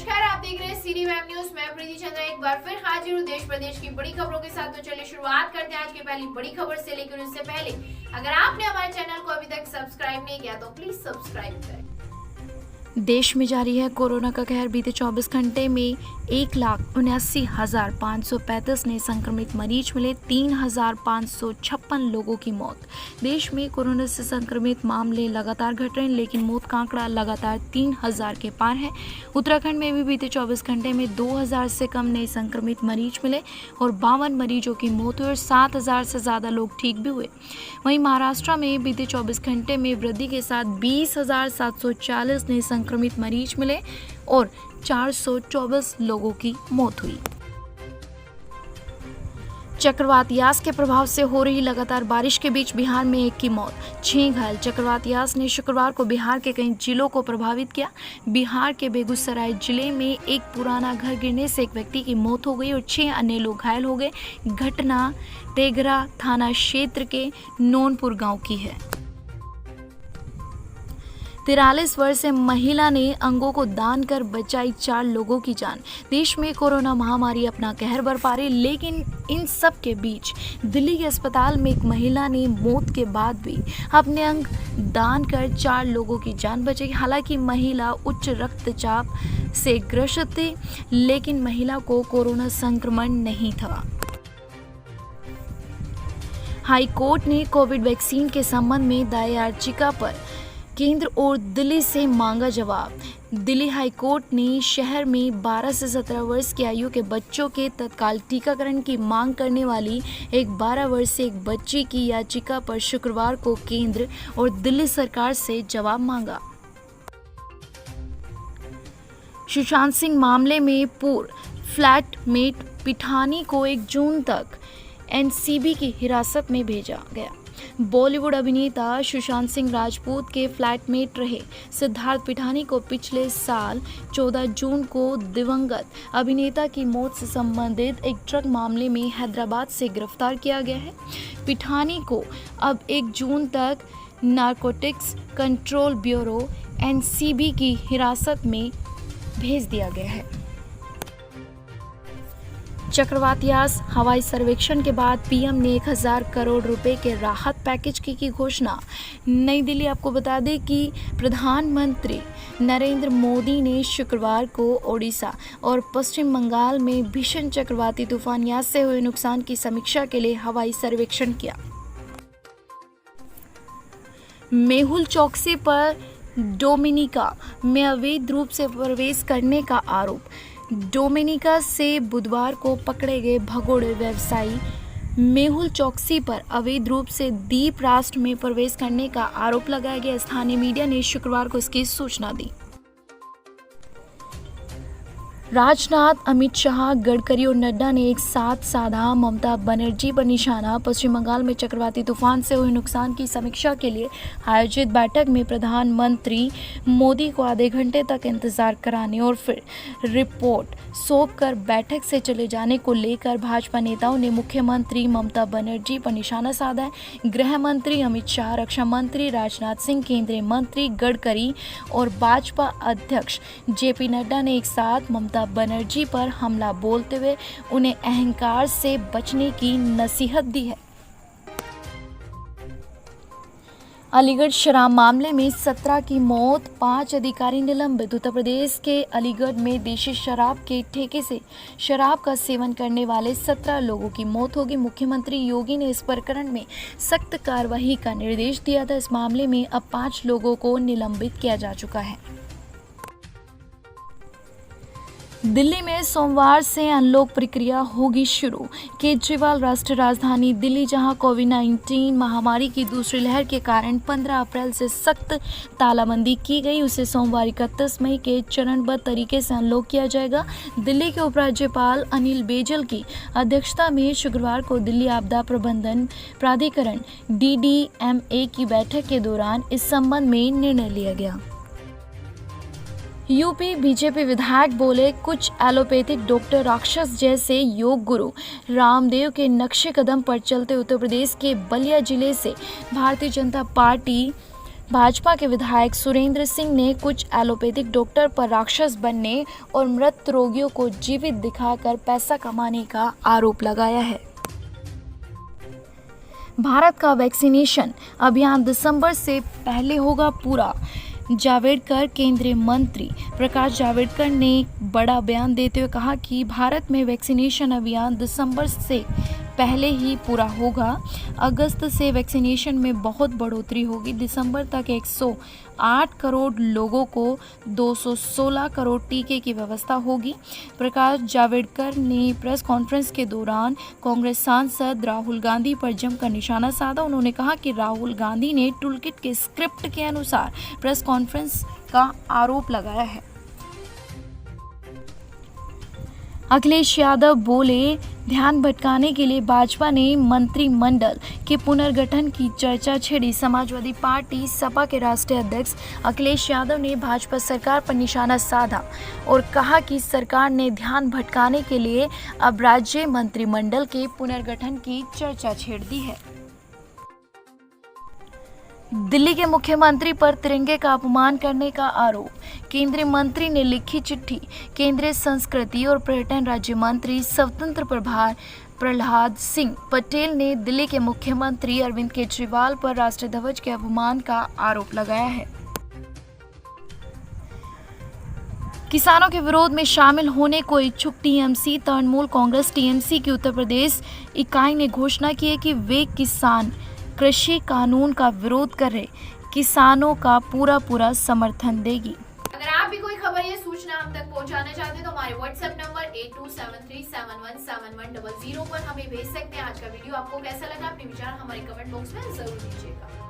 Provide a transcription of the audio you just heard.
नमस्कार, आप देख रहे हैं सीरी वेब न्यूज। मैं प्रीति चंद्रा एक बार फिर हाजिर हूँ देश प्रदेश की बड़ी खबरों के साथ। तो चलिए शुरुआत करते हैं आज की पहली बड़ी खबर से। लेकिन उससे पहले अगर आपने हमारे चैनल को अभी तक सब्सक्राइब नहीं किया तो प्लीज सब्सक्राइब करें। देश में जारी है कोरोना का कहर। बीते 24 घंटे में 1,79,535 नए संक्रमित मरीज मिले, 3,556 लोगों की मौत। देश में कोरोना से संक्रमित मामले लगातार घट रहे हैं, लेकिन मौत का आंकड़ा लगातार 3,000 के पार है। उत्तराखंड में भी बीते 24 घंटे में 2,000 से कम नए संक्रमित मरीज मिले और 52 मरीजों की मौत हुई और 7,000 से ज़्यादा लोग ठीक भी हुए। वहीं महाराष्ट्र में बीते 24 घंटे में वृद्धि के साथ 20,740 नए संक्रमित मरीज मिले और 424 लोगों की मौत हुई। चक्रवात यास के प्रभाव से हो रही लगातार बारिश के बीच बिहार में एक की मौत, 6 घायल। चक्रवात यास ने शुक्रवार को बिहार के कई जिलों को प्रभावित किया। बिहार के बेगूसराय जिले में एक पुराना घर गिरने से एक व्यक्ति की मौत हो गई और 6 अन्य लोग घायल हो गए। घटना तेघरा थाना क्षेत्र के नोनपुर गांव की है। 43 वर्षीय महिला ने अंगों को दान कर बचाई 4 लोगों की जान। देश में कोरोना महामारी अपना कहर बरपा रही, लेकिन इन सब के बीच दिल्ली के अस्पताल में एक महिला ने मौत के बाद भी अपने अंग दान कर 4 लोगों की जान बचाई। हालांकि महिला उच्च रक्तचाप से ग्रसित थी, लेकिन महिला को कोरोना संक्रमण नहीं था। हाई कोर्ट ने कोविड वैक्सीन के संबंध में दायर याचिका पर केंद्र और दिल्ली से मांगा जवाब। दिल्ली हाई कोर्ट ने शहर में 12 से 17 वर्ष की आयु के बच्चों के तत्काल टीकाकरण की मांग करने वाली एक 12 वर्षीय एक बच्ची की याचिका पर शुक्रवार को केंद्र और दिल्ली सरकार से जवाब मांगा। सुशांत सिंह मामले में पूर्व फ्लैटमेट पिठानी को 1 जून तक एनसीबी की हिरासत में भेजा गया। बॉलीवुड अभिनेता सुशांत सिंह राजपूत के फ्लैटमेट रहे सिद्धार्थ पिठानी को पिछले साल 14 जून को दिवंगत अभिनेता की मौत से संबंधित एक ड्रग मामले में हैदराबाद से गिरफ्तार किया गया है। पिठानी को अब 1 जून तक नारकोटिक्स कंट्रोल ब्यूरो एनसीबी की हिरासत में भेज दिया गया है। चक्रवात यास हवाई सर्वेक्षण के बाद पीएम ने 1,000 करोड़ रुपए के राहत पैकेज की घोषणा। नई दिल्ली आपको बता दें कि प्रधानमंत्री नरेंद्र मोदी ने शुक्रवार को ओडिशा और पश्चिम बंगाल में भीषण चक्रवाती तूफान यास से हुए नुकसान की समीक्षा के लिए हवाई सर्वेक्षण किया। मेहुल चौकसी पर डोमिनिका में अवैध रूप से प्रवेश करने का आरोप। डोमिनिका से बुधवार को पकड़े गए भगोड़े व्यवसायी मेहुल चौकसी पर अवैध रूप से द्वीप राष्ट्र में प्रवेश करने का आरोप लगाया गया। स्थानीय मीडिया ने शुक्रवार को इसकी सूचना दी। राजनाथ, अमित शाह, गडकरी और नड्डा ने एक साथ साधा ममता बनर्जी पर निशाना। पश्चिम बंगाल में चक्रवाती तूफान से हुए नुकसान की समीक्षा के लिए आयोजित बैठक में प्रधानमंत्री मोदी को आधे घंटे तक इंतजार कराने और फिर रिपोर्ट सौंपकर बैठक से चले जाने को लेकर भाजपा नेताओं ने मुख्यमंत्री ममता बनर्जी पर निशाना साधा है। गृह मंत्री अमित शाह, रक्षा मंत्री राजनाथ सिंह, केंद्रीय मंत्री गडकरी और भाजपा अध्यक्ष जेपी नड्डा ने एक साथ ममता बनर्जी पर हमला बोलते हुए उन्हें अहंकार से बचने की नसीहत दी है। अलीगढ़ शराब मामले में 17 की मौत, 5 अधिकारी निलंबित। उत्तर प्रदेश के अलीगढ़ में देशी शराब के ठेके से शराब का सेवन करने वाले 17 लोगों की मौत होगी। मुख्यमंत्री योगी ने इस प्रकरण में सख्त कार्रवाई का निर्देश दिया था। इस मामले में अब 5 लोगों को निलंबित किया जा चुका है। दिल्ली में सोमवार से अनलॉक प्रक्रिया होगी शुरू। केजरीवाल राष्ट्रीय राजधानी दिल्ली, जहां कोविड-19 महामारी की दूसरी लहर के कारण 15 अप्रैल से सख्त तालाबंदी की गई, उसे सोमवार 31 मई के चरणबद्ध तरीके से अनलॉक किया जाएगा। दिल्ली के उपराज्यपाल अनिल बैजल की अध्यक्षता में शुक्रवार को दिल्ली आपदा प्रबंधन प्राधिकरण DDMA की बैठक के दौरान इस संबंध में निर्णय लिया गया। यूपी बीजेपी विधायक बोले, कुछ एलोपैथिक डॉक्टर राक्षस जैसे योग गुरु रामदेव के नक्शे कदम पर चलते उत्तर प्रदेश के बलिया जिले से भारतीय जनता पार्टी भाजपा के विधायक सुरेंद्र सिंह ने कुछ एलोपैथिक डॉक्टर पर राक्षस बनने और मृत रोगियों को जीवित दिखाकर पैसा कमाने का आरोप लगाया है। भारत का वैक्सीनेशन अभियान दिसंबर से पहले होगा पूरा। जावड़ेकर केंद्रीय मंत्री प्रकाश जावड़ेकर ने एक बड़ा बयान देते हुए कहा कि भारत में वैक्सीनेशन अभियान दिसंबर से पहले ही पूरा होगा। अगस्त से वैक्सीनेशन में बहुत बढ़ोतरी होगी। दिसंबर तक 108 करोड़ लोगों को 216 करोड़ टीके की व्यवस्था होगी। प्रकाश जावड़ेकर ने प्रेस कॉन्फ्रेंस के दौरान कांग्रेस सांसद राहुल गांधी पर जमकर निशाना साधा। उन्होंने कहा कि राहुल गांधी ने टूलकिट के स्क्रिप्ट के अनुसार प्रेस कॉन्फ्रेंस का आरोप लगाया है। अखिलेश यादव बोले, ध्यान भटकाने के लिए भाजपा ने मंत्रिमंडल के पुनर्गठन की चर्चा छेड़ी। समाजवादी पार्टी सपा के राष्ट्रीय अध्यक्ष अखिलेश यादव ने भाजपा सरकार पर निशाना साधा और कहा कि सरकार ने ध्यान भटकाने के लिए अब राज्य मंत्रिमंडल के पुनर्गठन की चर्चा छेड़ दी है। दिल्ली के मुख्यमंत्री पर तिरंगे का अपमान करने का आरोप। केंद्रीय मंत्री ने लिखी चिट्ठी। केंद्रीय संस्कृति और पर्यटन राज्य मंत्री स्वतंत्र प्रभार प्रहलाद सिंह पटेल ने दिल्ली के मुख्यमंत्री अरविंद केजरीवाल पर राष्ट्रीय ध्वज के अपमान का आरोप लगाया है। किसानों के विरोध में शामिल होने को इच्छुक टीएमसी तृणमूल कांग्रेस टीएमसी की उत्तर प्रदेश इकाई ने घोषणा की है कि वे किसान कृषि कानून का विरोध कर रहे किसानों का पूरा समर्थन देगी। अगर आप भी कोई खबर या सूचना हम तक पहुंचाना चाहते हैं तो हमारे व्हाट्सएप नंबर 8273717100 पर हमें भेज सकते हैं। आज का वीडियो आपको कैसा लगा, अपने विचार हमारे कमेंट बॉक्स में जरूर दीजिएगा।